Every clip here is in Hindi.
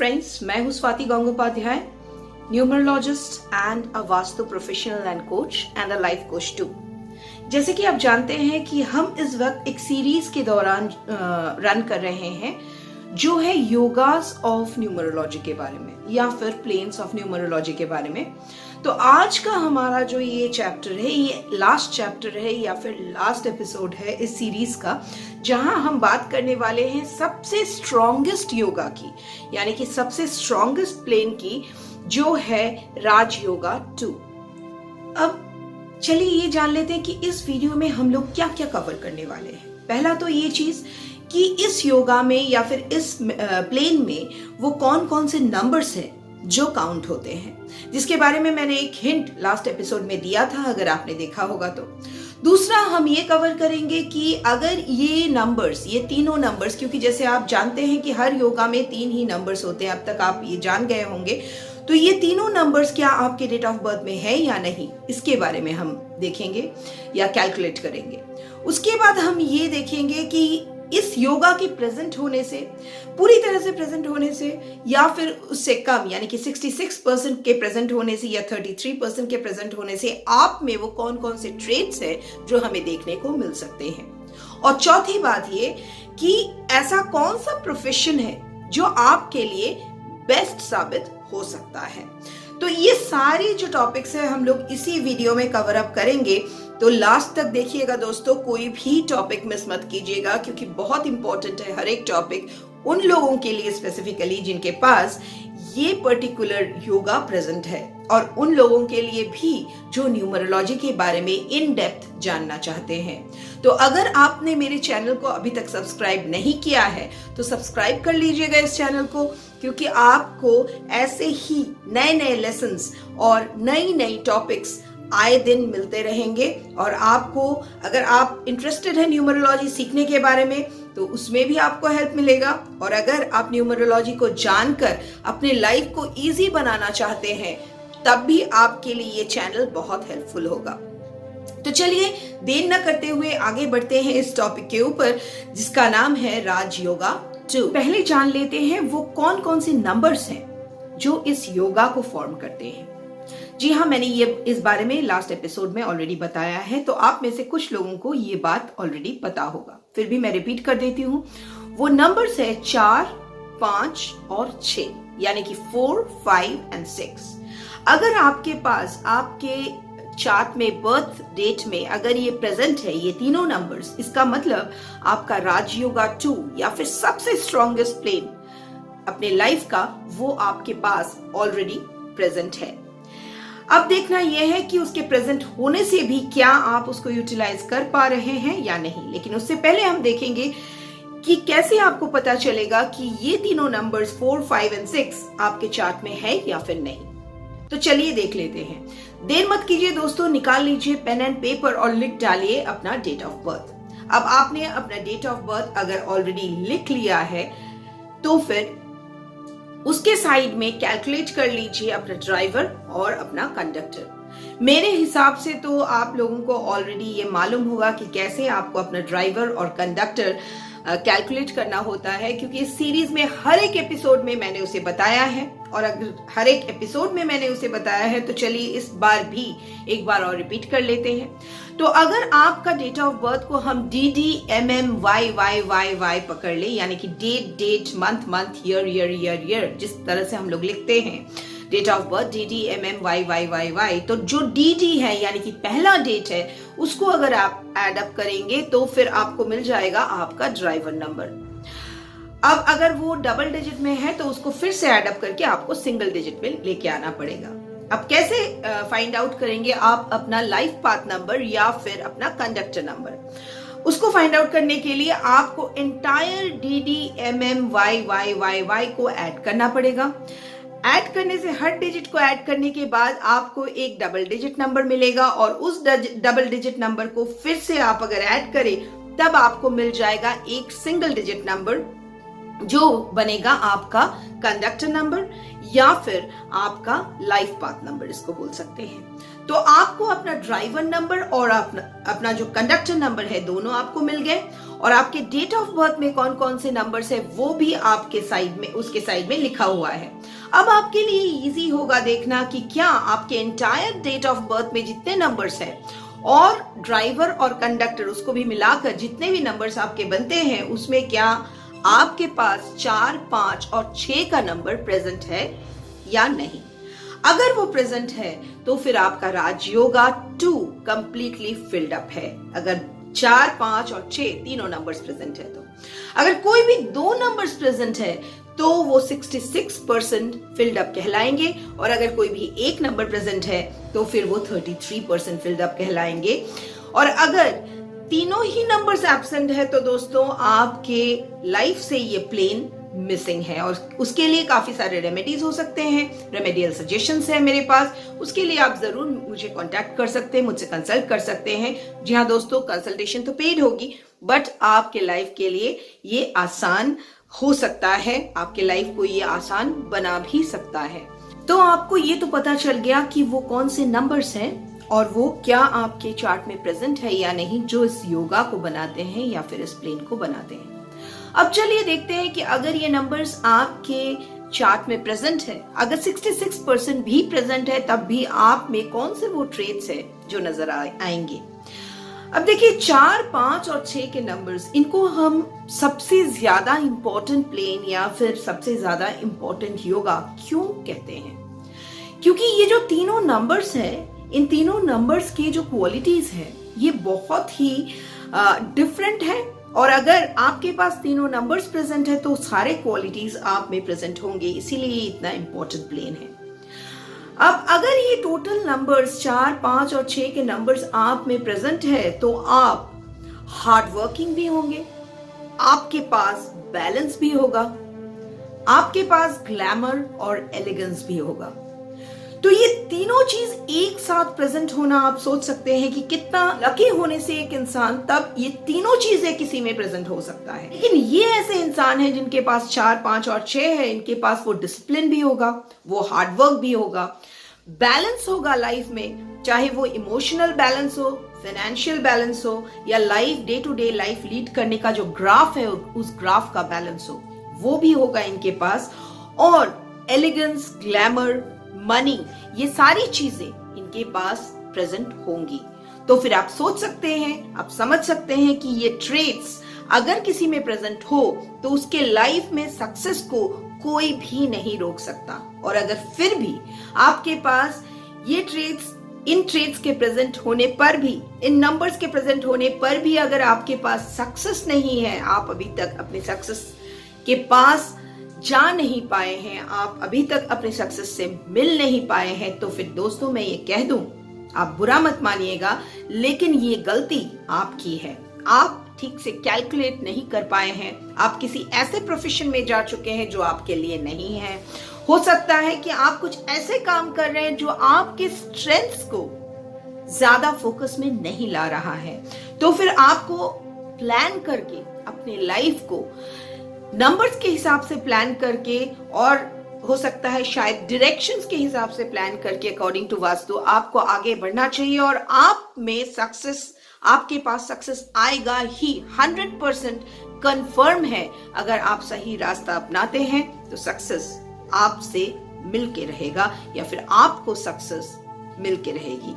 फ्रेंड्स, मैं हूं Swati Gangopadhyay, numerologist and a vastu professional and coach and a life coach too. जैसे कि आप जानते हैं कि हम इस वक्त एक सीरीज के दौरान रन कर रहे हैं जो है योगास ऑफ न्यूमरोलॉजी के बारे में या फिर प्लेन्स ऑफ न्यूमरोलॉजी के बारे में। तो आज का हमारा जो ये चैप्टर है, ये लास्ट चैप्टर है या फिर लास्ट एपिसोड है इस सीरीज का, जहां हम बात करने वाले हैं सबसे स्ट्रॉन्गेस्ट योगा की, यानी कि सबसे स्ट्रॉन्गेस्ट प्लेन की, जो है राज योगा 2। अब चलिए ये जान लेते हैं कि इस वीडियो में हम लोग क्या क्या कवर करने वाले हैं। पहला तो ये चीज कि इस योगा में या फिर इस प्लेन में वो कौन कौन से नंबर्स हैं जो काउंट होते हैं, जिसके बारे में मैंने एक हिंट लास्ट एपिसोड में दिया था, अगर आपने देखा होगा तो। दूसरा हम ये कवर करेंगे कि अगर ये नंबर्स, ये तीनों नंबर्स, क्योंकि जैसे आप जानते हैं कि हर योगा में 3 ही नंबर्स होते हैं, अब तक आप ये जान गए होंगे, तो ये तीनों नंबर्स क्या आपके डेट ऑफ बर्थ में है या नहीं, इसके बारे में हम देखेंगे या कैलकुलेट करेंगे। उसके बाद हम ये देखेंगे कि इस योगा के प्रेजेंट होने से, पूरी तरह से प्रेजेंट होने से, या फिर उससे कम यानी कि 66% के प्रेजेंट होने से या 33% के प्रेजेंट होने से आप में वो कौन कौन से ट्रेट्स हैं जो हमें देखने को मिल सकते हैं। और चौथी बात ये कि ऐसा कौन सा प्रोफेशन है जो आपके लिए बेस्ट साबित हो सकता है। तो ये सारी जो टॉपिक्स है हम लोग इसी वीडियो में कवर अप करेंगे, तो लास्ट तक देखिएगा दोस्तों, कोई भी टॉपिक मिस मत कीजिएगा, क्योंकि बहुत इंपॉर्टेंट है हर एक टॉपिक उन लोगों के लिए स्पेसिफिकली जिनके पास ये पर्टिकुलर योगा प्रेजेंट है, और उन लोगों के लिए भी जो न्यूमरोलॉजी के बारे में इन डेप्थ जानना चाहते हैं। तो अगर आपने मेरे चैनल को अभी तक सब्सक्राइब नहीं किया है तो सब्सक्राइब कर लीजिएगा इस चैनल को, क्योंकि आपको ऐसे ही नए नए लेसन्स और नई नई टॉपिक्स आए दिन मिलते रहेंगे। और आपको, अगर आप इंटरेस्टेड है न्यूमरोलॉजी सीखने के बारे में, तो उसमें भी आपको हेल्प मिलेगा। और अगर आप न्यूमरोलॉजी को जानकर अपने लाइफ को इजी बनाना चाहते हैं, तब भी आपके लिए ये चैनल बहुत हेल्पफुल होगा। तो चलिए देर न करते हुए आगे बढ़ते हैं इस टॉपिक के ऊपर, जिसका नाम है राज योगा 2। पहले जान लेते हैं वो कौन कौन से नंबर्स हैं जो इस योगा को फॉर्म करते हैं। जी हाँ, मैंने ये इस बारे में लास्ट एपिसोड में ऑलरेडी बताया है, तो आप में से कुछ लोगों को ये बात ऑलरेडी पता होगा, फिर भी मैं रिपीट कर देती हूँ। वो नंबर्स है 4, 5 और 6, यानी कि 4, 5 एंड 6। अगर आपके पास आपके चार्ट में बर्थ डेट में अगर ये प्रेजेंट है, ये तीनों नंबर्स, इसका मतलब आपका राजयोगा 2 या फिर सबसे स्ट्रॉन्गेस्ट प्लेन अपने लाइफ का, वो आपके पास ऑलरेडी प्रेजेंट है। अब देखना यह है कि उसके प्रेजेंट होने से भी क्या आप उसको यूटिलाइज कर पा रहे हैं या नहीं। लेकिन उससे पहले हम देखेंगे कि कैसे आपको पता चलेगा कि ये तीनों नंबर्स 4, 5 एंड 6 आपके चार्ट में है या फिर नहीं। तो चलिए देख लेते हैं। देर मत कीजिए दोस्तों, निकाल लीजिए पेन एंड पेपर और लिख डालिए अपना डेट ऑफ बर्थ। अब आपने अपना डेट ऑफ बर्थ अगर ऑलरेडी लिख लिया है, तो फिर उसके साइड में कैलकुलेट कर लीजिए अपना ड्राइवर और अपना कंडक्टर। मेरे हिसाब से तो आप लोगों को ऑलरेडी ये मालूम होगा कि कैसे आपको अपना ड्राइवर और कंडक्टर कैलकुलेट करना होता है, क्योंकि इस सीरीज में हर एक एपिसोड में मैंने उसे बताया है। और अगर हर एक एपिसोड में मैंने उसे बताया है, तो चलिए इस बार भी एक बार और रिपीट कर लेते हैं। तो अगर आपका डेट ऑफ बर्थ को हम DD MM YY पकड़ ले, यानी कि डेट मंथ ईयर, जिस तरह से हम लोग लिखते हैं date of birth DD MM YY, तो जो DD है यानी कि पहला डेट है, उसको अगर आप ऐड अप करेंगे तो फिर आपको मिल जाएगा आपका ड्राइवर नंबर। अब अगर वो डबल डिजिट में है तो उसको फिर से ऐड अप करके आपको सिंगल डिजिट में लेके आना पड़ेगा। अब कैसे फाइंड आउट करेंगे आप अपना लाइफ पाथ नंबर या फिर अपना कंडक्टर नंबर? उसको फाइंड आउट करने के लिए आपको एंटायर DD MM YY को ऐड करना पड़ेगा। ऐड करने से, हर डिजिट को ऐड करने के बाद आपको एक डबल डिजिट नंबर मिलेगा, और उस डबल डिजिट नंबर को फिर से आप अगर ऐड करें, तब आपको मिल जाएगा एक सिंगल डिजिट नंबर, जो बनेगा आपका कंडक्टर नंबर या फिर आपका लाइफ पाथ नंबर, इसको बोल सकते हैं। तो आपको अपना ड्राइवर नंबर और अपना जो कंडक्टर नंबर है दोनों आपको मिल गए, और आपके डेट ऑफ बर्थ में कौन कौन से नंबर्स है वो भी आपके साइड में, उसके साइड में लिखा हुआ है। अब आपके लिए इजी होगा देखना कि क्या आपके एंटायर डेट ऑफ बर्थ में जितने नंबर्स हैं और ड्राइवर और कंडक्टर उसको भी मिलाकर जितने भी नंबर्स आपके बनते हैं उसमें क्या आपके पास 4, 5 और 6 का नंबर प्रेजेंट है या नहीं। अगर वो प्रेजेंट है तो फिर आपका राजयोगा 2 कंप्लीटली फिल्ड अप है, अगर 4, 5 और 6 तीनों नंबर्स प्रेजेंट है तो। अगर कोई भी 2 नंबर्स प्रेजेंट है तो वो 66% फिल्ड अप कहलाएंगे, और अगर कोई भी एक नंबर प्रेजेंट है तो फिर वो 33% फिल्ड अप कहलाएंगे। और अगर तीनों ही नंबर्स एब्सेंट है तो दोस्तों आपके लाइफ से ये प्लेन मिसिंग है, और उसके लिए काफी सारे रेमेडीज हो सकते हैं, रेमेडियल सजेशंस है मेरे पास। उसके लिए आप जरूर मुझे कांटेक्ट कर सकते हैं, मुझसे कंसल्ट कर सकते हैं। जी हाँ दोस्तों, कंसल्टेशन तो पेड होगी, बट आपके लाइफ के लिए ये आसान हो सकता है, आपके लाइफ को ये आसान बना भी सकता है। तो आपको ये तो पता चल गया कि वो कौन से नंबर्स हैं और वो क्या आपके चार्ट में प्रेजेंट है या नहीं, जो इस योगा को बनाते हैं या फिर इस प्लेन को बनाते हैं। अब चलिए देखते हैं कि अगर ये नंबर्स आपके चार्ट में प्रेजेंट है, अगर 66% भी प्रेजेंट है, तब भी आप में कौन से वो ट्रेट्स है जो नजर आएंगे। अब देखिए 4, 5 और 6 के नंबर्स, इनको हम सबसे ज्यादा इंपॉर्टेंट प्लेन या फिर सबसे ज्यादा इंपॉर्टेंट योगा क्यों कहते हैं, क्योंकि ये जो तीनों नंबर्स हैं, इन तीनों नंबर्स की जो क्वालिटीज है ये बहुत ही डिफरेंट है, और अगर आपके पास तीनों नंबर्स प्रेजेंट है तो सारे क्वालिटीज आप में प्रेजेंट होंगे, इसीलिए इतना इंपॉर्टेंट प्लेन है। अब अगर ये टोटल नंबर्स 4, 5 और 6 के नंबर्स आप में प्रेजेंट है तो आप हार्ड वर्किंग भी होंगे, आपके पास बैलेंस भी होगा, आपके पास ग्लैमर और एलिगेंस भी होगा। तो ये तीनों चीज एक साथ प्रेजेंट होना, आप सोच सकते हैं कि कितना लकी होने से एक इंसान तब ये तीनों चीजें किसी में प्रेजेंट हो सकता है। लेकिन ये ऐसे इंसान हैं जिनके पास 4, 5 और 6 है, इनके पास वो डिसिप्लिन भी होगा, वो हार्ड वर्क भी होगा, बैलेंस होगा लाइफ में, चाहे वो इमोशनल बैलेंस हो, फाइनेंशियल बैलेंस हो, या life day to day life lead करने का जो ग्राफ है उस ग्राफ का बैलेंस हो, वो भी होगा इनके पास। और एलिगेंस, ग्लैमर, मनी, ये सारी चीजें इनके पास प्रेजेंट होंगी। तो फिर आप सोच सकते हैं, आप समझ सकते हैं कि ये ट्रेट्स अगर किसी में प्रेजेंट हो तो उसके लाइफ में सक्सेस को कोई भी नहीं रोक सकता। और अगर फिर भी आपके पास ये ट्रेट्स, इन ट्रेट्स के प्रेजेंट होने पर भी, इन नंबर्स के प्रेजेंट होने पर भी अगर आपके पास सक्सेस नहीं है, आप अभी तक अपने सक्सेस के पास जा नहीं पाए हैं, आप अभी तक अपने सक्सेस से मिल नहीं पाए हैं, तो फिर दोस्तों मैं ये कह दूं, आप बुरा मत मानिएगा, लेकिन ये गलती आपकी है। आप ठीक से कैलकुलेट नहीं कर पाए हैं, आप किसी ऐसे प्रोफेशन में जा चुके हैं जो आपके लिए नहीं है। हो सकता है कि आप कुछ ऐसे काम कर रहे हैं जो आपके स्ट्रेंथ्स को ज्यादा फोकस में नहीं ला रहा है। तो फिर आपको प्लान करके अपने लाइफ को नंबर्स के हिसाब से प्लान करके, और हो सकता है शायद डायरेक्शंस के हिसाब से प्लान करके, अकॉर्डिंग टू वास्तु आपको आगे बढ़ना चाहिए, और आप में सक्सेस, आपके पास सक्सेस आएगा ही, 100% कंफर्म है। अगर आप सही रास्ता अपनाते हैं तो सक्सेस आपसे मिलके रहेगा, या फिर आपको सक्सेस मिलके रहेगी।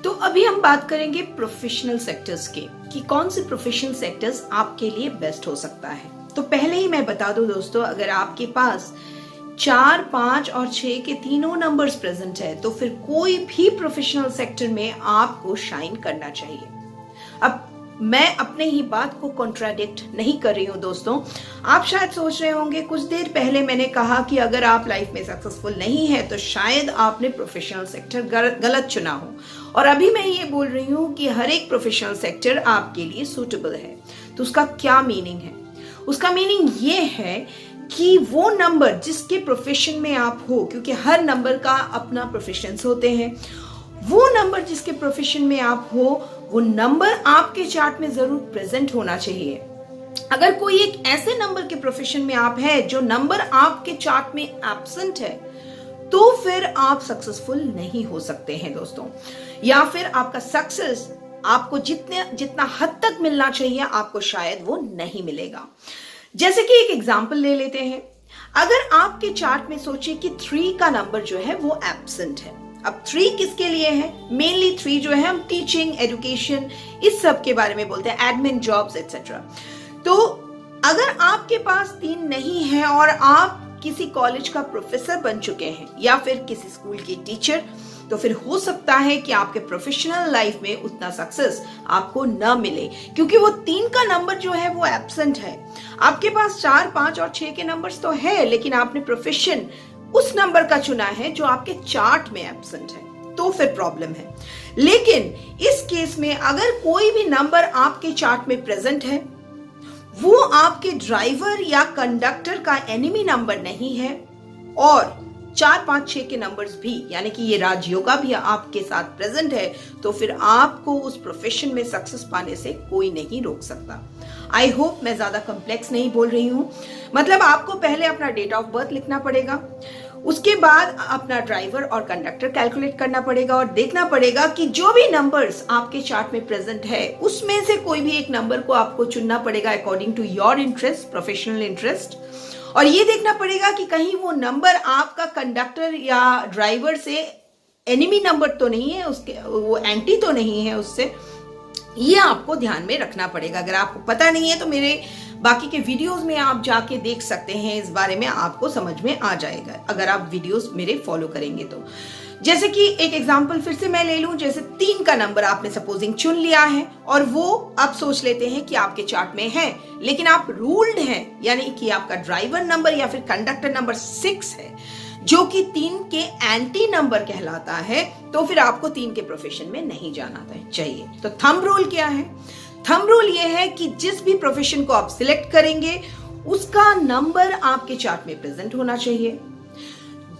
तो अभी हम बात करेंगे प्रोफेशनल सेक्टर्स के, कि कौन से प्रोफेशनल सेक्टर्स आपके लिए बेस्ट हो सकता है। तो पहले ही मैं बता दूं दोस्तों, अगर आपके पास 4, 5 और 6 के तीनों नंबर्स प्रेजेंट है तो फिर कोई भी प्रोफेशनल सेक्टर में आपको शाइन करना चाहिए। अब मैं अपने ही बात को कॉन्ट्राडिक्ट नहीं कर रही हूं दोस्तों। आप शायद सोच रहे होंगे, कुछ देर पहले मैंने कहा कि अगर आप लाइफ में सक्सेसफुल नहीं है तो शायद आपने प्रोफेशनल सेक्टर गलत चुना हो, और अभी मैं ये बोल रही हूं कि हर एक प्रोफेशनल सेक्टर आपके लिए सूटेबल है। तो उसका क्या मीनिंग है? उसका मीनिंग ये है कि वो नंबर जिसके प्रोफेशन में आप हो, क्योंकि हर नंबर का अपना प्रोफेशंस होते हैं, वो नंबर जिसके प्रोफेशन में आप हो, वो नंबर आपके चार्ट में जरूर प्रेजेंट होना चाहिए। अगर कोई एक ऐसे नंबर के प्रोफेशन में आप है जो नंबर आपके चार्ट में एब्सेंट है, तो फिर आप सक्सेसफुल नहीं हो सकते हैं दोस्तों, या फिर आपका सक्सेस आपको जितना हद तक मिलना चाहिए आपको शायद वो नहीं मिलेगा। जैसे कि एक एग्जांपल ले लेते हैं, अगर आपके चार्ट में सोचिए कि 3 का नंबर जो है वो एब्सेंट है। अब 3 किसके लिए है? मेनली 3 जो है हम टीचिंग, एजुकेशन, इस सब के बारे में बोलते हैं, एडमिन जॉब्स एक्सेट्रा। तो अगर आपके पास 3 नहीं है और आप किसी कॉलेज का प्रोफेसर बन चुके हैं या फिर किसी स्कूल के टीचर, तो फिर हो सकता है कि आपके प्रोफेशनल लाइफ में उतना सक्सेस आपको न मिले, क्योंकि वो 3 का नंबर जो है वो एब्सेंट है। आपके पास 4, 5 और 6 के नंबर्स तो है, लेकिन आपने प्रोफेशन उस नंबर का चुना है जो आपके चार्ट में एब्सेंट है, तो फिर प्रॉब्लम है। लेकिन इस केस में अगर कोई भी नंबर आपके चार्ट में प्रेजेंट है, वो आपके ड्राइवर या कंडक्टर का एनिमी नंबर नहीं है, और 4, 5, 6 के नंबर्स भी, यानी कि ये राजयोगा भी आपके साथ प्रेजेंट है, तो फिर आपको उस प्रोफेशन में सक्सेस पाने से कोई नहीं रोक सकता। आई होप मैं ज्यादा कॉम्प्लेक्स नहीं बोल रही हूं। मतलब आपको पहले अपना डेट ऑफ बर्थ लिखना पड़ेगा, उसके बाद अपना ड्राइवर और कंडक्टर कैलकुलेट करना पड़ेगा और देखना पड़ेगा कि जो भी नंबर्स आपके चार्ट में प्रेजेंट है उसमें से कोई भी एक नंबर को आपको चुनना पड़ेगा according to your interest, professional interest. और ये देखना पड़ेगा कि कहीं वो नंबर आपका कंडक्टर या ड्राइवर से एनिमी नंबर तो नहीं है, उसके वो एंटी तो नहीं है उससे, ये आपको ध्यान में रखना पड़ेगा। अगर आपको पता नहीं है तो मेरे बाकी के वीडियोस में आप जाके देख सकते हैं, इस बारे में आपको समझ में आ जाएगा अगर आप वीडियोस मेरे फॉलो करेंगे तो। जैसे कि एक एग्जांपल फिर से मैं ले लूं, जैसे 3 का नंबर आपने सपोजिंग चुन लिया है और वो आप सोच लेते हैं कि आपके चार्ट में है, लेकिन आप रूल्ड हैं, यानी कि आपका ड्राइवर नंबर या फिर कंडक्टर नंबर 6 है, जो कि 3 के एंटी नंबर कहलाता है, तो फिर आपको 3 के प्रोफेशन में नहीं जाना चाहिए। तो थंब रूल क्या है? थंब रूल ये है कि जिस भी प्रोफेशन को आप सिलेक्ट करेंगे उसका नंबर आपके चार्ट में प्रेजेंट होना चाहिए।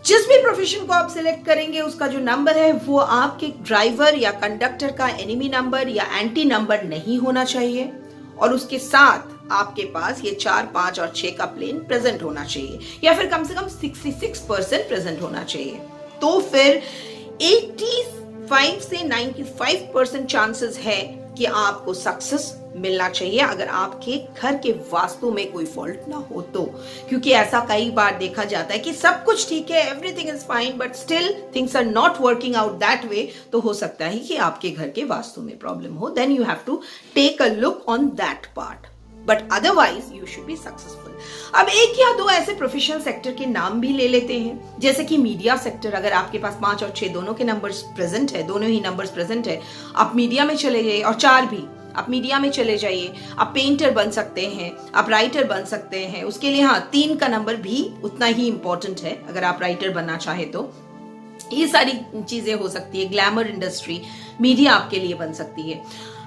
जिस भी प्रोफेशन को आप सिलेक्ट करेंगे उसका जो नंबर है वो आपके ड्राइवर या कंडक्टर का एनिमी नंबर या एंटी नंबर नहीं होना चाहिए, और उसके साथ आपके पास ये 4, 5 और 6 का प्लेन प्रेजेंट होना चाहिए, या फिर कम से कम 66% प्रेजेंट होना चाहिए। तो फिर 85 से 95% चांसेस है कि आपको सक्सेस मिलना चाहिए, अगर आपके घर के वास्तु में कोई फॉल्ट ना हो तो। क्योंकि ऐसा कई बार देखा जाता है कि सब कुछ ठीक है, everything is fine, but still things are not working out that way, तो हो सकता है कि आपके घर के वास्तु में प्रॉब्लम हो। Then you have to take a look on that part, but otherwise you should be successful. अब 1 या 2 ऐसे प्रोफेशनल सेक्टर के नाम भी ले लेते हैं, जैसे कि मीडिया सेक्टर। अगर आपके पास 5 और 6 दोनों के नंबर्स प्रेजेंट है, दोनों ही नंबर्स प्रेजेंट है, आप मीडिया में चले जाइए, और 4 भी, आप मीडिया में चले जाइए। आप पेंटर बन सकते हैं, आप राइटर बन सकते हैं, उसके लिए हाँ 3 का नंबर भी उतना ही इंपॉर्टेंट है अगर आप राइटर बनना चाहे तो। ये सारी चीजें हो सकती है। ग्लैमर इंडस्ट्री, मीडिया आपके लिए बन सकती है।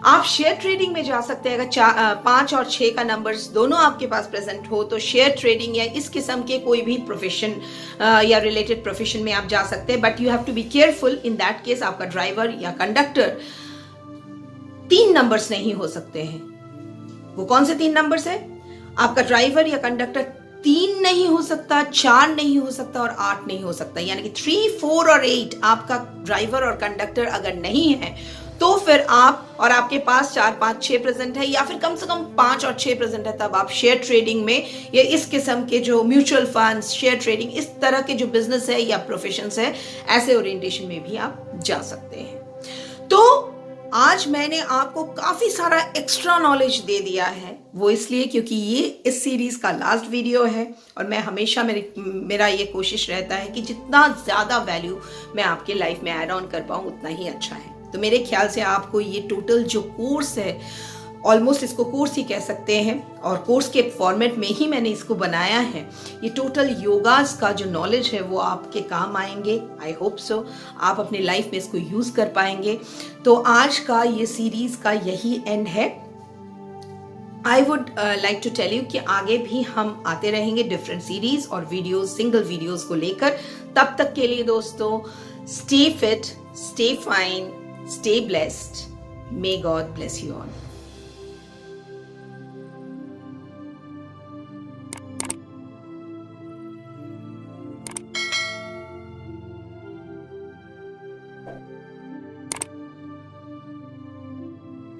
आप शेयर ट्रेडिंग में जा सकते हैं, अगर 5 और 6 का नंबर्स दोनों आपके पास प्रेजेंट हो तो शेयर ट्रेडिंग या इस किस्म के कोई भी प्रोफेशन या रिलेटेड प्रोफेशन में आप जा सकते हैं। But you have to be careful, in that case आपका ड्राइवर या कंडक्टर 3 नंबर्स नहीं हो सकते हैं। वो कौन से 3 नंबर्स है? आपका ड्राइवर या कंडक्टर 3 नहीं हो सकता, 4 नहीं हो सकता और 8 नहीं हो सकता, यानी कि 3, 4 और 8 आपका ड्राइवर और कंडक्टर अगर नहीं है तो फिर आप, और आपके पास 4, 5, 6 प्रेजेंट है, या फिर कम से कम 5 और 6 प्रेजेंट है, तब आप शेयर ट्रेडिंग में या इस किस्म के जो म्यूचुअल फंड्स, शेयर ट्रेडिंग, इस तरह के जो बिजनेस है या प्रोफेशन है, ऐसे ओरिएंटेशन में भी आप जा सकते हैं। तो आज मैंने आपको काफी सारा एक्स्ट्रा नॉलेज दे दिया है, वो इसलिए क्योंकि ये इस सीरीज का लास्ट वीडियो है, और मैं हमेशा मेरा ये कोशिश रहता है कि जितना ज्यादा वैल्यू मैं आपके लाइफ में ऐड ऑन कर पाऊं उतना ही अच्छा है। तो मेरे ख्याल से आपको ये टोटल जो कोर्स है, ऑलमोस्ट इसको कोर्स ही कह सकते हैं, और कोर्स के फॉर्मेट में ही मैंने इसको बनाया है। ये टोटल योगास का जो नॉलेज है वो आपके काम आएंगे, आई होप सो। आप अपनी लाइफ में इसको यूज कर पाएंगे। तो आज का ये सीरीज का यही एंड है। I would like to tell you कि आगे भी हम आते रहेंगे डिफरेंट सीरीज और वीडियोस, सिंगल वीडियोस को लेकर। तब तक के लिए दोस्तों, stay fit, stay fine, stay blessed. May God bless you all.